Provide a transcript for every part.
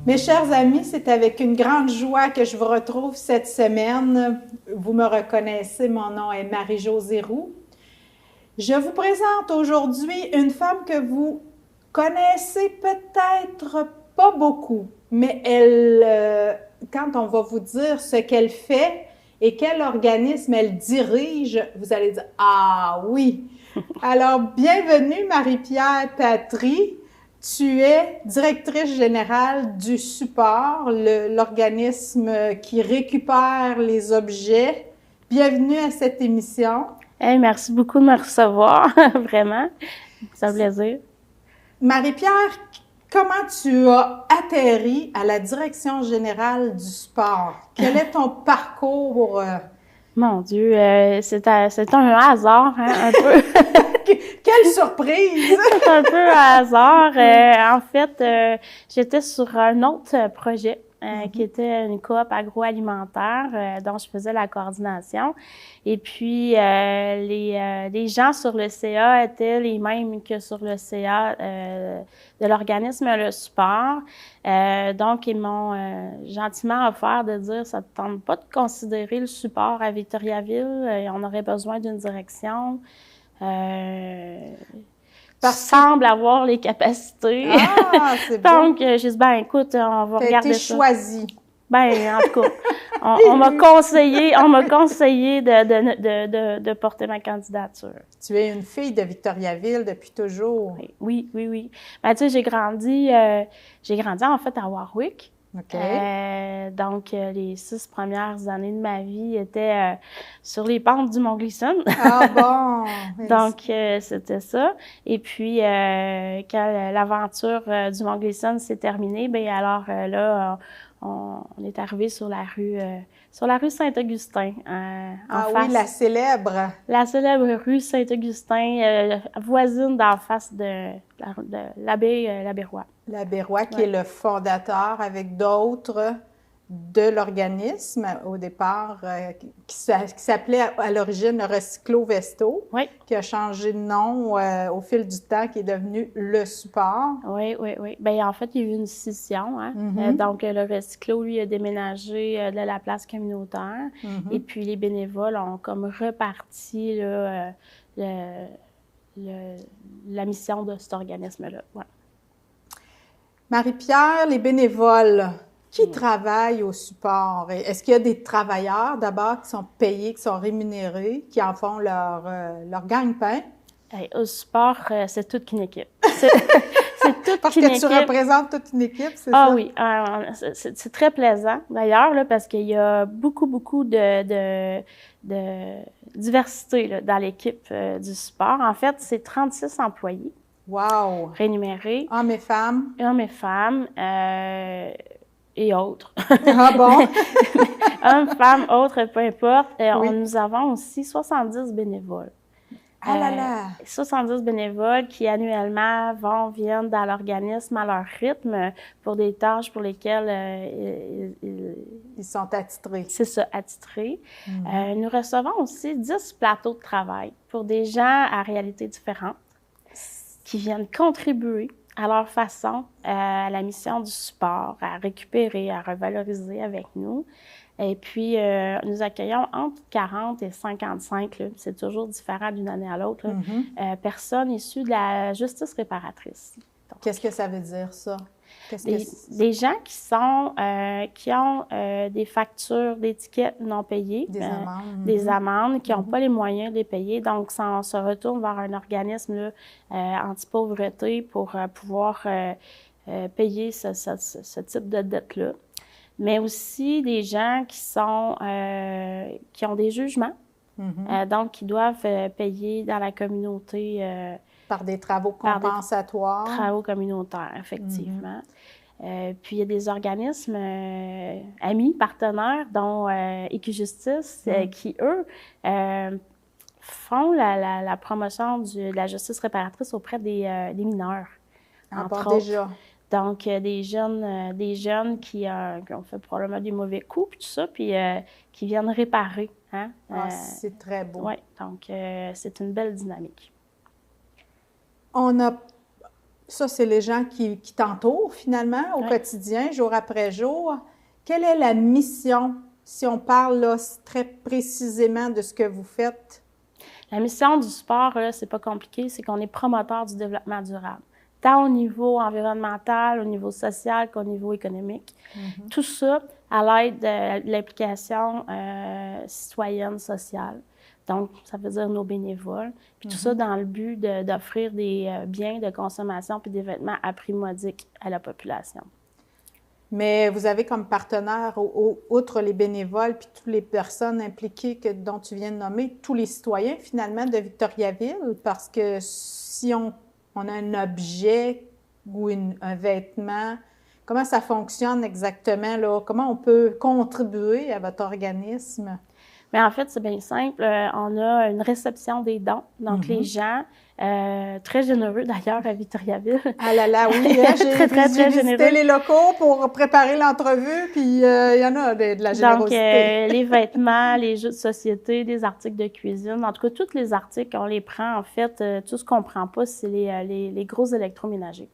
Mes chers amis, c'est avec une grande joie que je vous retrouve cette semaine. Vous me reconnaissez, mon nom est Marie-Josée Roux. Je vous présente aujourd'hui une femme que vous connaissez peut-être pas beaucoup, mais quand on va vous dire ce qu'elle fait et quel organisme elle dirige, vous allez dire « Ah oui ». Alors, bienvenue Marie-Pierre Patry. Tu es directrice générale du support, l'organisme qui récupère les objets. Bienvenue à cette émission. Hey, merci beaucoup de me recevoir, vraiment. C'est un plaisir. Marie-Pierre, comment tu as atterri à la direction générale du sport? Quel est ton parcours? Mon Dieu, c'est un hasard, hein, un peu. Quelle surprise! C'est un peu un hasard. En fait, j'étais sur un autre projet qui était une coop agroalimentaire dont je faisais la coordination. Et puis, les gens sur le CA étaient les mêmes que sur le CA de l'organisme Le Support. Donc, ils m'ont gentiment offert de dire « ça ne te tente pas de considérer le support à Victoriaville? On aurait besoin d'une direction. » semble avoir les capacités. Ah, c'est bon. Donc, j'ai dit, ben écoute, on va regarder ça. Choisie. Ben, en tout cas, on m'a conseillé de porter ma candidature. Tu es une fille de Victoriaville depuis toujours. Oui. Ben, tu sais, j'ai grandi en fait à Warwick. OK. Donc, les 6 premières années de ma vie étaient sur les pentes du Mont Gleason. Ah bon! Donc, c'était ça. Et puis, quand l'aventure du Mont Gleason s'est terminée, bien alors là, on est arrivé sur la rue Saint-Augustin. Oui, la célèbre. La célèbre rue Saint-Augustin, voisine d'en face de l'abbé Roy. L'abbé Roy, qui est le fondateur avec d'autres de l'organisme au départ, qui s'appelait à l'origine le Recyclo Vesto, qui a changé de nom au fil du temps, qui est devenu le support. Oui. Bien, en fait, il y a eu une scission. Hein? Donc, le Recyclo, lui, a déménagé de la place communautaire. Et puis, les bénévoles ont comme reparti là, la mission de cet organisme-là. Ouais. Marie-Pierre, les bénévoles qui travaillent au support, est-ce qu'il y a des travailleurs d'abord qui sont payés, qui sont rémunérés, qui en font leur gagne-pain? Au support, c'est toute une équipe. C'est toute parce une que tu représentes toute une équipe, c'est ça? Ah oui, c'est très plaisant d'ailleurs, là, parce qu'il y a beaucoup de diversité là, dans l'équipe du support. En fait, c'est 36 employés. Wow! Rémunérés. Hommes et femmes. Hommes et femmes et autres. Ah bon? Hommes, femmes, autres, peu importe. Nous avons aussi 70 bénévoles. Ah là là! 70 bénévoles qui annuellement viennent dans l'organisme à leur rythme pour des tâches pour lesquelles ils sont attitrés. C'est ça, attitrés. Nous recevons aussi 10 plateaux de travail pour des gens à réalité différente qui viennent contribuer à leur façon à la mission du support, à récupérer, à revaloriser avec nous. Et puis, nous accueillons entre 40 et 55, c'est toujours différent d'une année à l'autre, personnes issues de la justice réparatrice. Qu'est-ce que ça veut dire, ça? Des gens qui ont des factures d'étiquettes non payées, des amendes qui n'ont pas les moyens de les payer, donc on se retourne vers un organisme anti-pauvreté pour pouvoir payer ce type de dette-là. Mais aussi des gens qui ont des jugements, donc qui doivent payer dans la communauté. Par des travaux compensatoires. Travaux communautaires, effectivement. Puis il y a des organismes amis, partenaires, dont Équijustice, qui, eux, font la promotion de la justice réparatrice auprès des mineurs, entre autres. Déjà. Donc, des jeunes qui ont fait probablement des mauvais coups, puis tout ça, puis qui viennent réparer. Hein? C'est très beau. Oui, donc c'est une belle dynamique. On a ça, c'est les gens qui t'entourent finalement au quotidien, jour après jour. Quelle est la mission, si on parle là, très précisément de ce que vous faites? La mission du sport, là, c'est pas compliqué, c'est qu'on est promoteur du développement durable, tant au niveau environnemental, au niveau social qu'au niveau économique. Tout ça à l'aide de l'implication citoyenne, sociale. Donc, ça veut dire nos bénévoles. Puis tout ça dans le but d'offrir des biens de consommation puis des vêtements à prix modique à la population. Mais vous avez comme partenaire, outre les bénévoles puis toutes les personnes impliquées dont tu viens de nommer, tous les citoyens finalement de Victoriaville, parce que si on a un objet ou un vêtement, comment ça fonctionne exactement, là? Comment on peut contribuer à votre organisme? Mais en fait, c'est bien simple. On a une réception des dons. Donc, les gens, très généreux d'ailleurs à Victoriaville. Ah là là, oui, hein, j'ai visité les locaux pour préparer l'entrevue, puis il y en a de la générosité. Donc, les vêtements, les jeux de société, des articles de cuisine. En tout cas, tous les articles, on les prend. En fait, tout ce qu'on ne prend pas, c'est les gros électroménagers.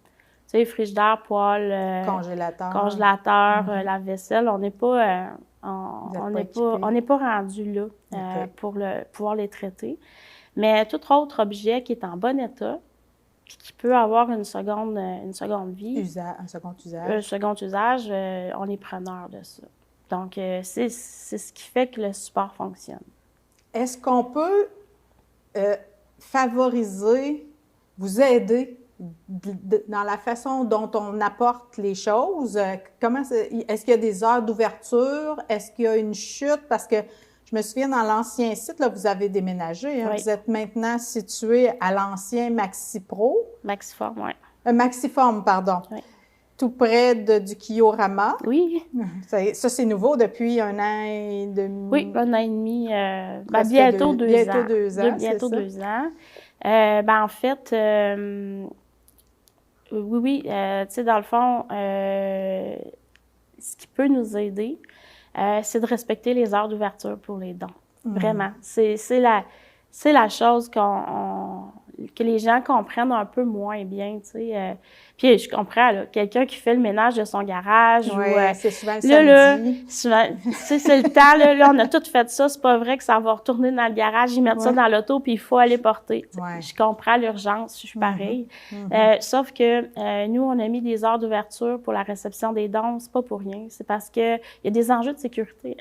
Tu sais, frigidaire, poêle, congélateur, lave-vaisselle. On n'est pas... on n'est pas rendu là pour pouvoir les traiter. Mais tout autre objet qui est en bon état, puis qui peut avoir une seconde vie. Un second usage. Un second usage, on est preneur de ça. Donc, c'est ce qui fait que le support fonctionne. Est-ce qu'on peut favoriser, vous aider dans la façon dont on apporte les choses? Est-ce qu'il y a des heures d'ouverture? Est-ce qu'il y a une chute? Parce que je me souviens, dans l'ancien site, là, vous avez déménagé. Hein? Oui. Vous êtes maintenant situé à l'ancien MaxiPro. Maxiform, oui. Maxiform, pardon. Oui. Tout près du Kiorama. Oui. Ça, c'est nouveau depuis 1 an et demi. Oui, 1 an et demi. Bientôt 2 ans. Bientôt 2 ans, Bientôt c'est 2 ans. En fait... Oui, tu sais, dans le fond, ce qui peut nous aider, c'est de respecter les heures d'ouverture pour les dons. Vraiment. C'est la chose que les gens comprennent un peu moins bien, tu sais. Puis je comprends, là, quelqu'un qui fait le ménage de son garage c'est souvent le samedi. Souvent, tu sais, c'est le temps, là, on a tout fait ça, c'est pas vrai que ça va retourner dans le garage, ils mettent ça dans l'auto, puis il faut aller porter. Je comprends l'urgence, je suis pareil. Sauf que nous, on a mis des heures d'ouverture pour la réception des dons, c'est pas pour rien, c'est parce que il y a des enjeux de sécurité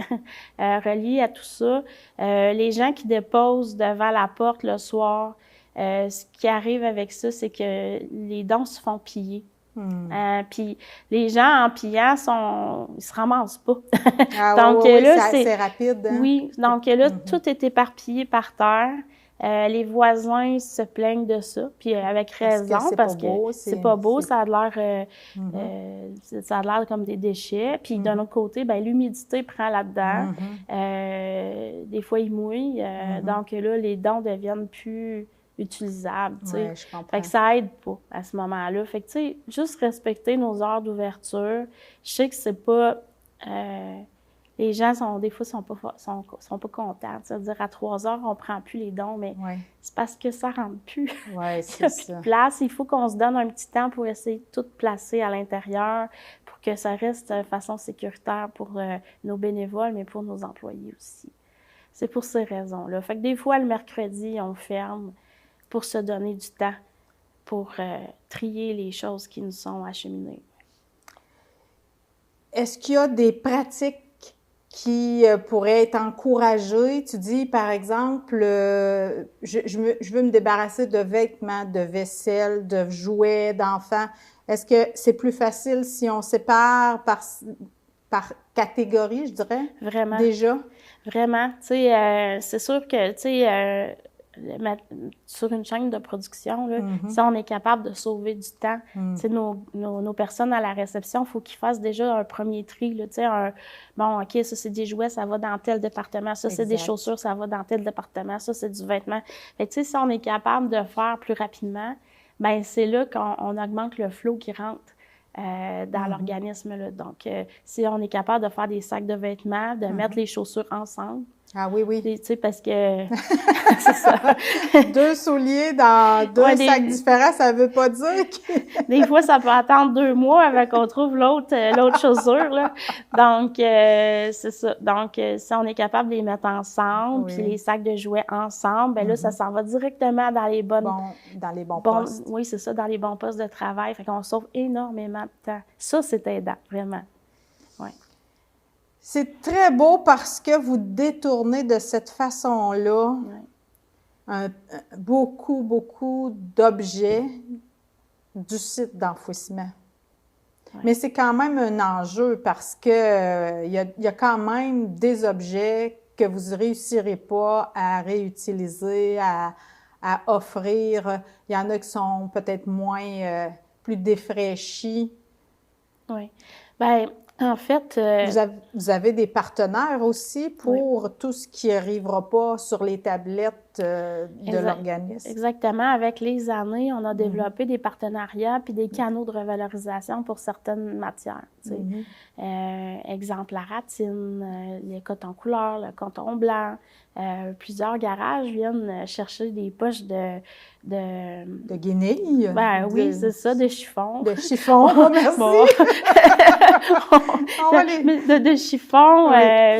reliés à tout ça. Les gens qui déposent devant la porte le soir, ce qui arrive avec ça, c'est que les dons se font piller. Puis les gens, en pillant, ils se ramassent pas. Donc là, c'est rapide. Hein? Oui, donc là, tout est éparpillé par terre. Les voisins se plaignent de ça, puis avec raison, parce que c'est pas beau, ça a l'air comme des déchets. Puis d'un autre côté, ben l'humidité prend là-dedans. Des fois, il mouille. Donc là, les dons deviennent plus utilisables, tu sais. Je comprends. Fait que ça aide pas à ce moment-là. Fait que, tu sais, juste respecter nos heures d'ouverture. Je sais que c'est pas... les gens, des fois, sont pas contents. C'est-à-dire, à 3 heures, on prend plus les dons, mais c'est parce que ça rentre plus. Oui, c'est ça. Il n'y a plus de place. Il faut qu'on se donne un petit temps pour essayer de tout placer à l'intérieur pour que ça reste de façon sécuritaire pour nos bénévoles, mais pour nos employés aussi. C'est pour ces raisons-là. Fait que des fois, le mercredi, on ferme pour se donner du temps pour trier les choses qui nous sont acheminées. Est-ce qu'il y a des pratiques qui pourraient être encouragées? Tu dis, par exemple, je veux me débarrasser de vêtements, de vaisselle, de jouets d'enfants. Est-ce que c'est plus facile si on sépare par catégorie, je dirais? Vraiment. Déjà? Vraiment. Tu sais, c'est sûr que, tu sais, sur une chaîne de production, là, si on est capable de sauver du temps, tu sais, nos personnes à la réception, il faut qu'ils fassent déjà un premier tri, là, tu sais, bon, OK, ça, c'est des jouets, ça va dans tel département, ça, c'est des chaussures, ça va dans tel département, ça, c'est du vêtement. Fait que, tu sais, si on est capable de faire plus rapidement, ben c'est là qu'on augmente le flot qui rentre dans l'organisme, là. Donc, si on est capable de faire des sacs de vêtements, de mettre les chaussures ensemble, Ah oui, oui. Tu sais, parce que c'est ça. 2 souliers dans 2 sacs différents, ça veut pas dire que... Des fois, ça peut attendre 2 mois avant qu'on trouve l'autre chaussure, là. Donc, c'est ça. Donc, si on est capable de les mettre ensemble, puis les sacs de jouets ensemble, ben là, ça s'en va directement dans les bons postes. Oui, c'est ça, dans les bons postes de travail. Fait qu'on sauve énormément de temps. Ça, c'est aidant, vraiment. Oui. C'est très beau parce que vous détournez de cette façon-là beaucoup, beaucoup d'objets du site d'enfouissement. Ouais. Mais c'est quand même un enjeu parce que il y a quand même des objets que vous ne réussirez pas à réutiliser, à offrir. Il y en a qui sont peut-être plus défraîchis. Oui. Bien, en fait... Vous avez des partenaires aussi pour tout ce qui n'arrivera pas sur les tablettes de l'organisme. Exactement. Avec les années, on a développé des partenariats puis des canaux de revalorisation pour certaines matières. Exemple, la ratine, les cotons couleur, le coton blanc. Plusieurs garages viennent chercher des poches de guenilles? Oui, c'est ça, de chiffon. De chiffon, merci! De chiffon.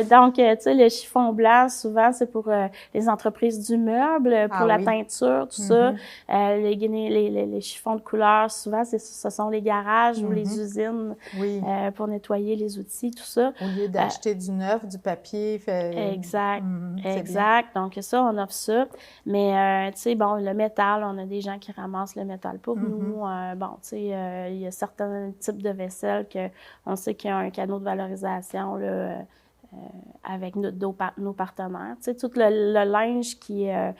Donc, tu sais, le chiffon blanc, souvent, c'est pour les entreprises du meuble, pour la teinture, tout ça. Les chiffons de couleur, souvent, ce sont les garages ou les usines pour nettoyer les outils, tout ça. Au lieu d'acheter du neuf, du papier. Exact. Exact. Donc, ça, on offre ça. Mais, tu sais, bon, le métal, on a des gens qui ramassent le métal pour nous. Bon, tu sais, il y a certains types de vaisselle qu'on sait qu'il y a un canal de valorisation là, avec nos partenaires. Tu sais, tout le linge qui est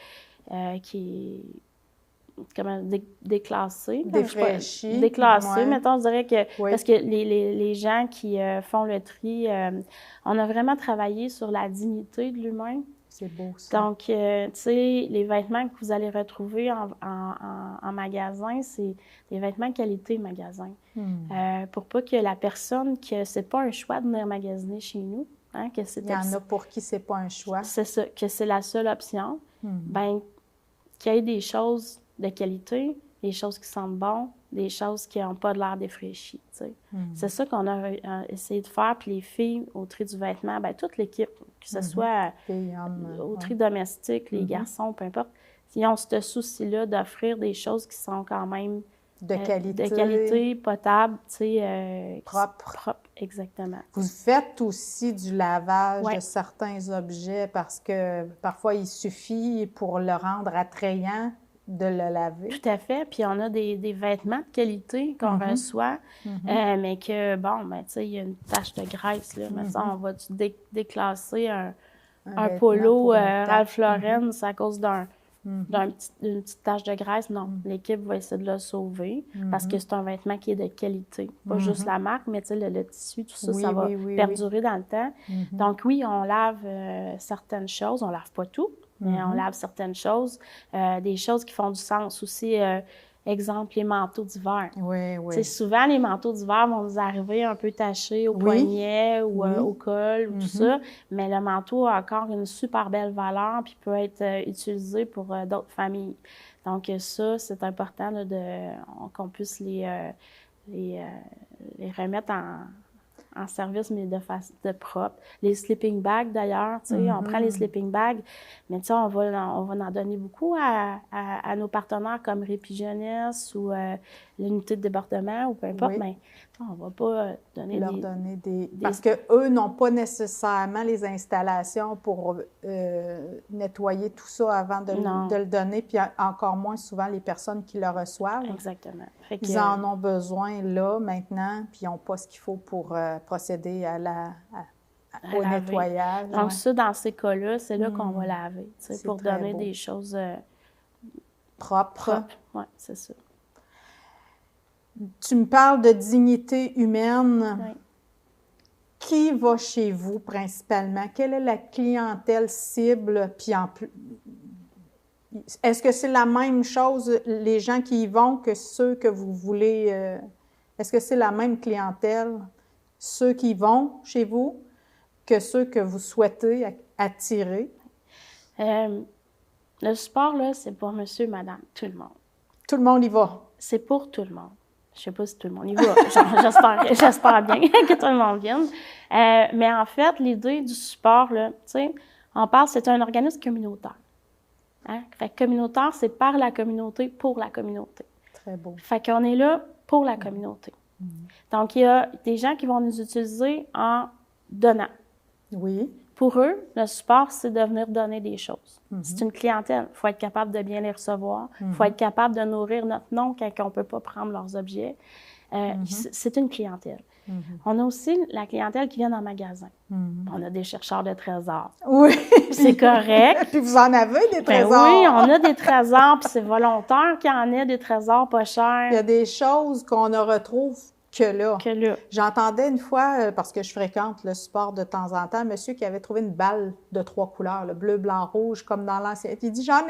comment, déclassé. Défraîchi. Déclassé, mettons, je dirais que... Parce que les gens qui font le tri, on a vraiment travaillé sur la dignité de l'humain. C'est beau, ça. Donc, tu sais, les vêtements que vous allez retrouver en magasin, c'est des vêtements qualité magasin. Pour pas que la personne, que c'est pas un choix de venir magasiner chez nous, hein, que c'est... Il y en a pour qui c'est pas un choix. C'est ça, que c'est la seule option. Bien, qu'il y ait des choses de qualité, des choses qui sentent bon, des choses qui n'ont pas de l'air défraîchi. C'est ça qu'on a essayé de faire. Puis les filles, au tri du vêtement, bien, toute l'équipe, que ce soit au tri domestique, les garçons, peu importe, ils ont ce souci-là d'offrir des choses qui sont quand même de qualité, potables, propre. Exactement. Vous faites aussi du lavage de certains objets parce que parfois il suffit pour le rendre attrayant de le laver. Tout à fait. Puis on a des vêtements de qualité qu'on reçoit, mais que, bon, ben, tu sais, il y a une tache de graisse, là. Maintenant, on va déclasser un polo Ralph Lauren, c'est à cause d'une petite tache de graisse. Non, l'équipe va essayer de le sauver parce que c'est un vêtement qui est de qualité. Pas juste la marque, mais tu sais, le tissu, tout ça, ça va perdurer dans le temps. Donc oui, on lave certaines choses. On lave pas tout, mais on lave certaines choses. Des choses qui font du sens aussi. Exemple, les manteaux d'hiver. Oui. Souvent, les manteaux d'hiver vont nous arriver un peu tachés au poignet ou au col, ou tout ça. Mais le manteau a encore une super belle valeur puis peut être utilisé pour d'autres familles. Donc ça, c'est important là, qu'on puisse les remettre en service, mais de propre. Les sleeping bags, d'ailleurs, tu sais, on prend les sleeping bags, mais tu sais, on va en donner beaucoup à nos partenaires comme Répi Jeunesse ou l'unité de débordement ou peu importe, mais on va pas donner Parce qu'eux n'ont pas nécessairement les installations pour nettoyer tout ça avant de le donner, puis encore moins souvent les personnes qui le reçoivent. Exactement. Ils en ont besoin là, maintenant, puis ils n'ont pas ce qu'il faut pour procéder au nettoyage. Donc ça, dans ces cas-là, c'est là qu'on va laver, pour donner des choses propres. Oui, c'est ça. Tu me parles de dignité humaine. Oui. Qui va chez vous principalement? Quelle est la clientèle cible? Puis est-ce que c'est la même chose, les gens qui y vont, que ceux que vous voulez? Est-ce que c'est la même clientèle, ceux qui vont chez vous, que ceux que vous souhaitez attirer? Le support, là, c'est pour monsieur, madame, tout le monde. Tout le monde y va. C'est pour tout le monde. Je sais pas si tout le monde y va. J'espère bien que tout le monde vienne. Mais en fait, l'idée du support, là, tu sais, on parle, c'est un organisme communautaire. Hein? Fait que communautaire, c'est par la communauté, pour la communauté. Très beau. Fait qu'on est là pour la communauté. Donc, il y a des gens qui vont nous utiliser en donnant. Oui. Pour eux, le support, c'est de venir donner des choses. C'est une clientèle. Il faut être capable de bien les recevoir. Il faut être capable de nourrir notre nom quand on ne peut pas prendre leurs objets. C'est une clientèle. On a aussi la clientèle qui vient en magasin. On a des chercheurs de trésors. Oui. C'est correct. Puis vous en avez des trésors. Oui, on a des trésors, puis c'est volontaire qu'il y en ait des trésors pas chers. Il y a des choses qu'on ne retrouve que là. J'entendais une fois, parce que je fréquente le sport de temps en temps, un monsieur qui avait trouvé une balle de 3 couleurs, le bleu, blanc, rouge, comme dans l'ancien. Il dit, j'en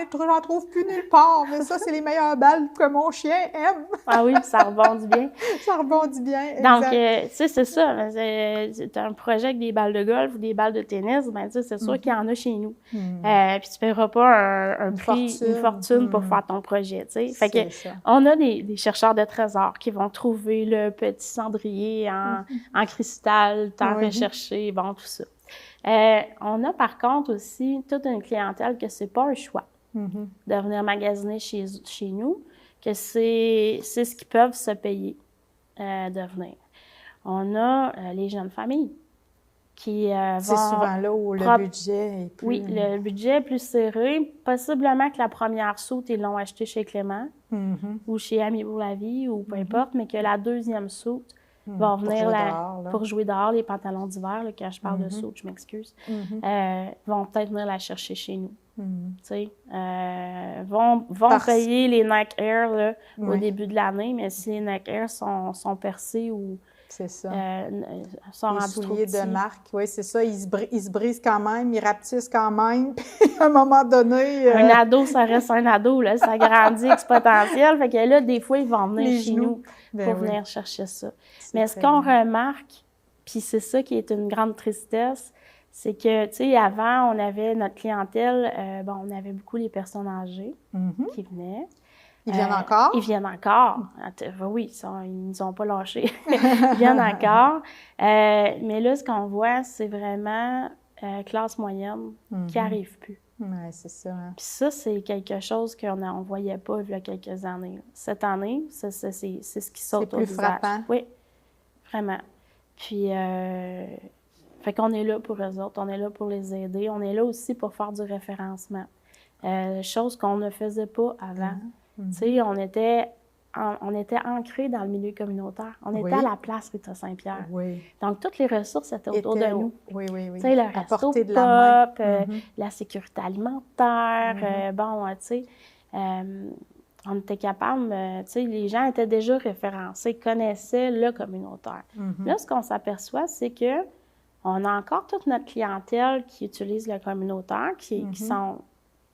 trouve plus nulle part, mais ça, c'est les meilleures balles que mon chien aime. Ah oui, ça rebondit bien. Ça rebondit bien, exact. Donc, tu sais, c'est ça. C'est un projet avec des balles de golf ou des balles de tennis, ben tu sais, c'est sûr qu'il y en a chez nous. Puis tu ne paieras pas un prix, une fortune pour faire ton projet, tu sais. Fait que on a des chercheurs de trésors qui vont trouver le petit cendrier en cristal, tant recherché, bon, tout ça. On a par contre aussi toute une clientèle que c'est pas un choix de venir magasiner chez nous, que c'est ce qu'ils peuvent se payer de venir. On a les jeunes familles qui vont... C'est souvent là où le budget est plus... Oui, le budget est plus serré. Possiblement que la première soute, ils l'ont acheté chez Clément ou chez Amis pour la vie ou peu importe, mais que la deuxième soute va venir pour jouer dehors, les pantalons d'hiver, là, quand je parle de soute, je m'excuse, vont peut-être venir la chercher chez nous. Vont payer les Nike Air là, au début de l'année, mais si les Nike Air sont percés ou c'est ça. Sont les rendus souliers trop de marque, oui, c'est ça. Ils se brisent quand même, ils rapetissent quand même. Puis à un moment donné... Un ado, ça reste un ado, là. Ça grandit exponentiel. Fait que là, des fois, ils vont venir chez nous pour venir chercher ça. Mais ce qu'on remarque, puis c'est ça qui est une grande tristesse, c'est que, tu sais, avant, on avait notre clientèle, on avait beaucoup les personnes âgées qui venaient. Ils viennent encore? Ils viennent encore. Oui, ils ne nous ont pas lâchés. Ils viennent encore. Mais là, ce qu'on voit, c'est vraiment classe moyenne qui n'arrive plus. Oui, c'est ça. Hein. Puis ça, c'est quelque chose qu'on ne voyait pas il y a quelques années. Cette année, c'est ce qui saute au visage. C'est plus frappant. Oui, vraiment. Puis, fait qu'on est là pour eux autres, on est là pour les aider. On est là aussi pour faire du référencement. Chose qu'on ne faisait pas avant. Tu sais, on était ancrés dans le milieu communautaire. On était à la place Rita Saint-Pierre. Oui. Donc, toutes les ressources étaient autour de nous. Oui. Tu sais, le resto de la pop, la sécurité alimentaire, tu sais, on était capable, tu sais, les gens étaient déjà référencés, connaissaient le communautaire. Là, ce qu'on s'aperçoit, c'est que on a encore toute notre clientèle qui utilise le communautaire, qui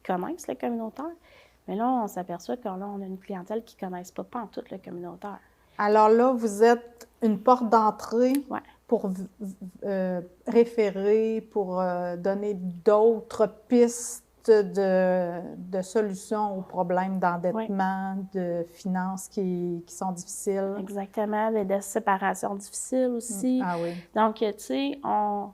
connaissent le communautaire. Mais là, on s'aperçoit qu'on a une clientèle qui ne connaisse pas en tout le communautaire. Alors là, vous êtes une porte d'entrée pour référer, pour donner d'autres pistes de solutions aux problèmes d'endettement, de finances qui sont difficiles. Exactement, de séparation difficile aussi. Ah oui. Donc, tu sais, là,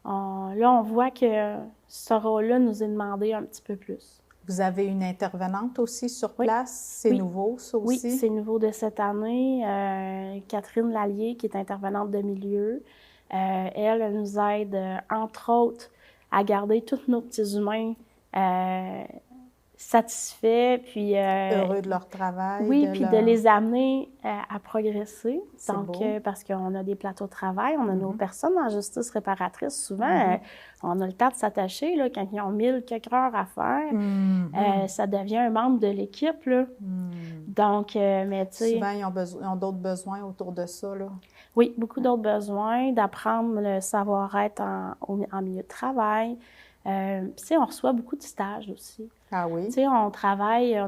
on voit que ce rôle-là nous est demandé un petit peu plus. Vous avez une intervenante aussi sur place? C'est nouveau, ça aussi? Oui, c'est nouveau de cette année. Catherine Lallier, qui est intervenante de milieu, elle nous aide, entre autres, à garder tous nos petits humains satisfaits, puis... heureux de leur travail. Oui, puis de les amener à progresser. Donc, beau. parce qu'on a des plateaux de travail, on a nos personnes en justice réparatrice. Souvent, on a le temps de s'attacher, là, quand ils ont 1000 quelques heures à faire. Ça devient un membre de l'équipe, là. Donc, mais tu sais... Souvent, ils ont d'autres besoins autour de ça, là. Oui, beaucoup d'autres besoins, d'apprendre le savoir-être en milieu de travail. Tu sais, on reçoit beaucoup de stages aussi. Ah oui? Tu sais, on a travaillé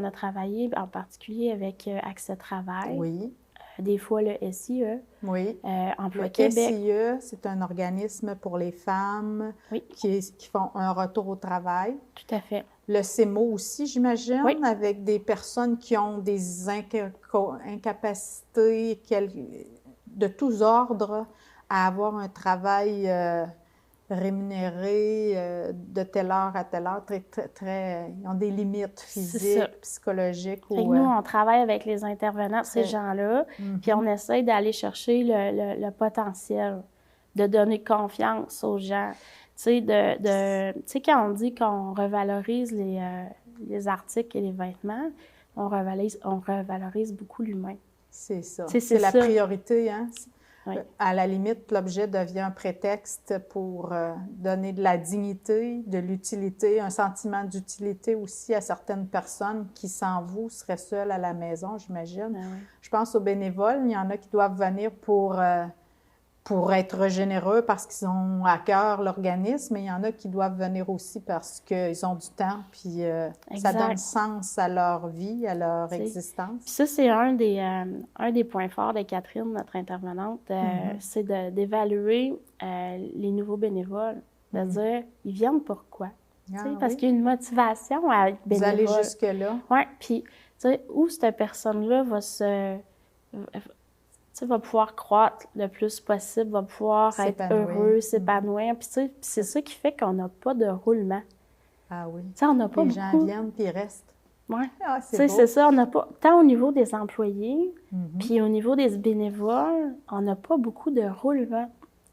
en particulier avec Accès Travail. Oui. des fois le SIE, Oui. Emploi Le Québec. SIE, c'est un organisme pour les femmes Oui. qui font un retour au travail. Tout à fait. Le CEMO aussi, j'imagine, Oui. avec des personnes qui ont des incapacités de tous ordres à avoir un travail rémunéré de telle heure à telle heure. Ils ont des limites physiques, psychologiques. Fait que nous, on travaille avec les intervenants, ces gens-là, puis on essaie d'aller chercher le potentiel, de donner confiance aux gens. Tu sais, quand on dit qu'on revalorise les articles et les vêtements, on revalorise beaucoup l'humain. C'est ça. C'est la ça. priorité, hein? Oui. À la limite, l'objet devient un prétexte pour donner de la dignité, de l'utilité, un sentiment d'utilité aussi à certaines personnes qui, sans vous, seraient seules à la maison, j'imagine. Ah oui. Je pense aux bénévoles. Il y en a qui doivent venir pour être généreux parce qu'ils ont à cœur l'organisme, mais il y en a qui doivent venir aussi parce qu'ils ont du temps, puis ça donne sens à leur vie, à leur existence. Puis ça, c'est un des points forts de Catherine, notre intervenante, c'est d'évaluer les nouveaux bénévoles, de dire, ils viennent pourquoi? Parce qu'il y a une motivation à être bénévole. Vous allez jusque-là. Oui, puis où cette personne-là va pouvoir croître le plus possible, va pouvoir être heureux, s'épanouir. Puis c'est ça qui fait qu'on n'a pas de roulement. Ah oui. T'sais, on n'a pas les beaucoup... gens viennent puis ils restent. Oui. Ah, c'est ça, on n'a pas... Tant au niveau des employés, puis au niveau des bénévoles, on n'a pas beaucoup de roulement.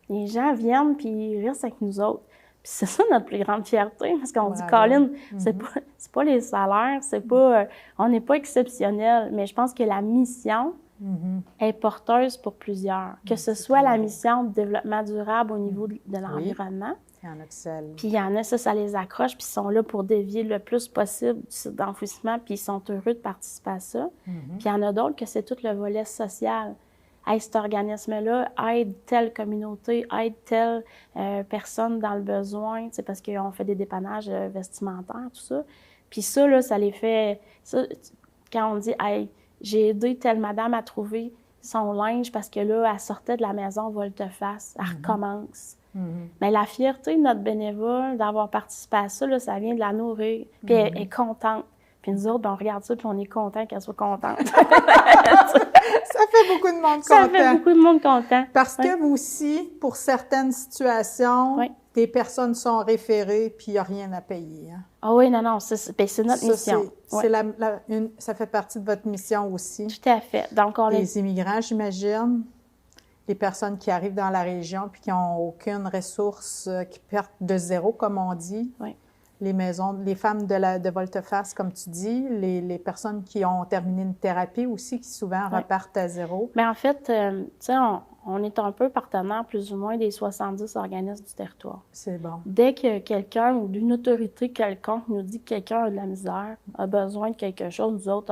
Les gens viennent puis ils restent avec nous autres. Puis c'est ça notre plus grande fierté, parce qu'on dit, Colin, c'est pas les salaires, c'est pas... on n'est pas exceptionnel, mais je pense que la mission... est porteuse pour plusieurs. Que ce soit la mission de développement durable au niveau de l'environnement. Il y en a qui ça. Puis il y en a, ça les accroche, puis ils sont là pour dévier le plus possible du site d'enfouissement, puis ils sont heureux de participer à ça. Puis il y en a d'autres que c'est tout le volet social. Hey, cet organisme-là aide telle communauté, aide telle personne dans le besoin, parce qu'on fait des dépannages vestimentaires, tout ça. Puis ça, là, ça les fait... Ça, quand on dit, hey, j'ai aidé telle madame à trouver son linge parce que là, elle sortait de la maison volte-face, elle recommence. Mais la fierté de notre bénévole d'avoir participé à ça, là, ça vient de la nourrir. Puis elle est contente. Puis nous autres, on regarde ça, puis on est content qu'elle soit contente. Ça fait beaucoup de monde content. Ça fait beaucoup de monde content. Parce que vous aussi, pour certaines situations, des personnes sont référées, puis il n'y a rien à payer. Hein? Ah oui, non, c'est notre mission. Ça fait partie de votre mission aussi. Tout à fait. Donc, les immigrants, j'imagine, les personnes qui arrivent dans la région puis qui n'ont aucune ressource, qui partent de zéro, comme on dit. Oui. Les femmes de volte-face, comme tu dis, les personnes qui ont terminé une thérapie aussi, qui souvent repartent à zéro. Mais en fait, tu sais, on est un peu partenaire plus ou moins des 70 organismes du territoire. C'est bon. Dès que quelqu'un ou d'une autorité quelconque nous dit que quelqu'un a de la misère, a besoin de quelque chose, nous autres,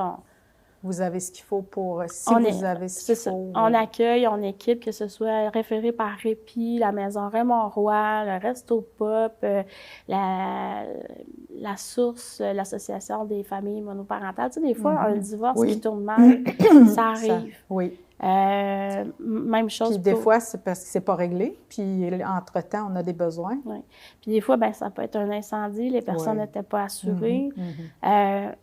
vous avez ce qu'il faut pour... vous avez ce qu'il faut... On accueille, on équipe, que ce soit référé par Répit, la Maison Raymond-Roy, le Resto Pop, la Source, l'Association des familles monoparentales. Tu sais, des fois, un divorce qui tourne mal, ça arrive. Oui. Même chose. Puis des fois, c'est parce que c'est pas réglé. Puis entre-temps, on a des besoins. Oui. Puis des fois, ça peut être un incendie. Les personnes n'étaient pas assurées.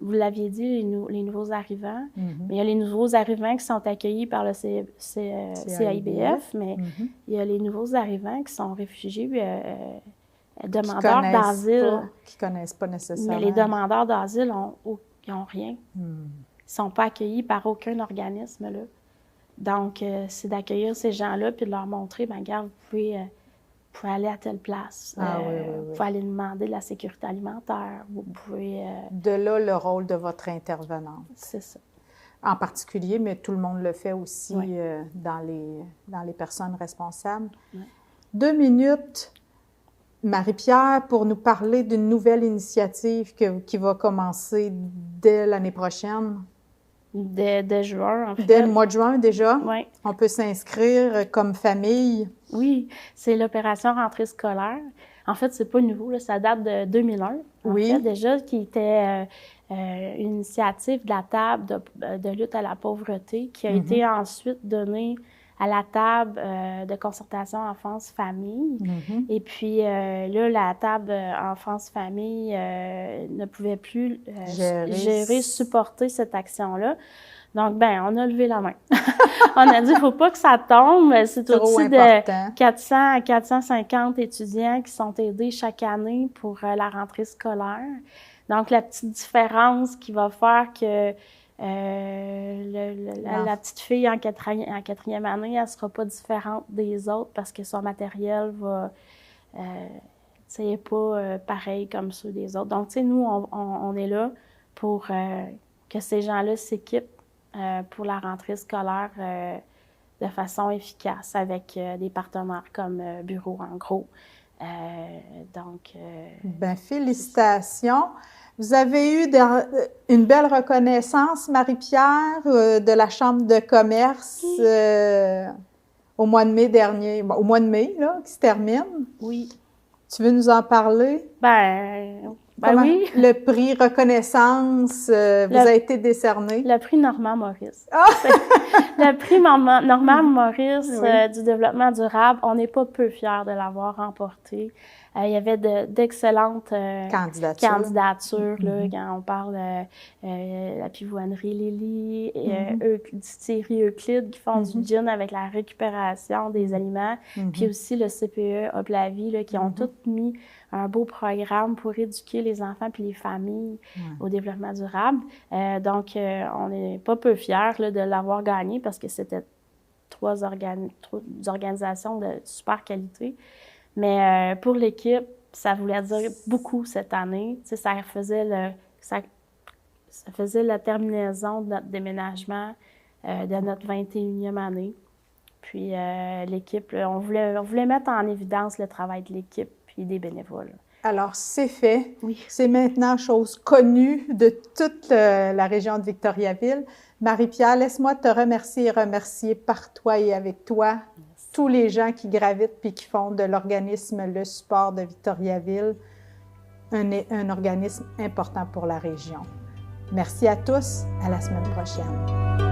Vous l'aviez dit, les nouveaux arrivants. Mais il y a les nouveaux arrivants qui sont accueillis par le CIBF, mais il y a les nouveaux arrivants qui sont réfugiés, demandeurs d'asile. Qui connaissent pas nécessairement. Mais les demandeurs d'asile, ils n'ont rien. Ils ne sont pas accueillis par aucun organisme, là. Donc, c'est d'accueillir ces gens-là puis de leur montrer, regarde, vous pouvez aller à telle place. Vous pouvez aller demander de la sécurité alimentaire. Vous pouvez... De là, le rôle de votre intervenante. C'est ça. En particulier, mais tout le monde le fait aussi dans les personnes responsables. 2 minutes, Marie-Pierre, pour nous parler d'une nouvelle initiative qui va commencer dès l'année prochaine. Dès juin, en fait. Dès le mois de juin, déjà? Oui. On peut s'inscrire comme famille? Oui, c'est l'opération rentrée scolaire. En fait, c'est pas nouveau, là, ça date de 2001. En fait, déjà, qui était une initiative de la table de lutte à la pauvreté qui a été ensuite donnée à la table de concertation enfance-famille. Et puis là, la table enfance-famille ne pouvait plus gérer, supporter cette action-là. Donc, on a levé la main. On a dit, il ne faut pas que ça tombe. C'est au-dessus de 400 à 450 étudiants qui sont aidés chaque année pour la rentrée scolaire. Donc, la petite différence qui va faire que la petite fille en quatrième année, elle ne sera pas différente des autres parce que son matériel va... n'est pas pareil comme ceux des autres. Donc, tu sais, nous, on est là pour que ces gens-là s'équipent pour la rentrée scolaire de façon efficace avec des partenaires comme Bureau en gros. Félicitations. Vous avez eu une belle reconnaissance, Marie-Pierre, de la Chambre de commerce au mois de mai dernier, au mois de mai, là, qui se termine. Oui. Tu veux nous en parler? Oui. Le prix reconnaissance vous a été décerné? Le prix Normand Maurice. Le prix Normand Maurice du développement durable, on n'est pas peu fiers de l'avoir remporté. Il y avait d'excellentes candidatures là, quand on parle la pivoinerie Lily, distillerie Euclide qui font du gin avec la récupération des aliments, puis aussi le CPE Hop la vie là, qui ont tous mis un beau programme pour éduquer les enfants puis les familles au développement durable. Donc, on n'est pas peu fiers là, de l'avoir gagné parce que c'était trois organisations de super qualité. Mais pour l'équipe, ça voulait dire beaucoup cette année. Tu sais, ça faisait la terminaison de notre déménagement de notre 21e année. Puis l'équipe, on voulait mettre en évidence le travail de l'équipe puis des bénévoles. Alors, c'est fait. Oui. C'est maintenant chose connue de toute la région de Victoriaville. Marie-Pierre, laisse-moi te remercier et remercier par toi et avec toi tous les gens qui gravitent puis qui font de l'organisme Le Support de Victoriaville un organisme important pour la région. Merci à tous. À la semaine prochaine.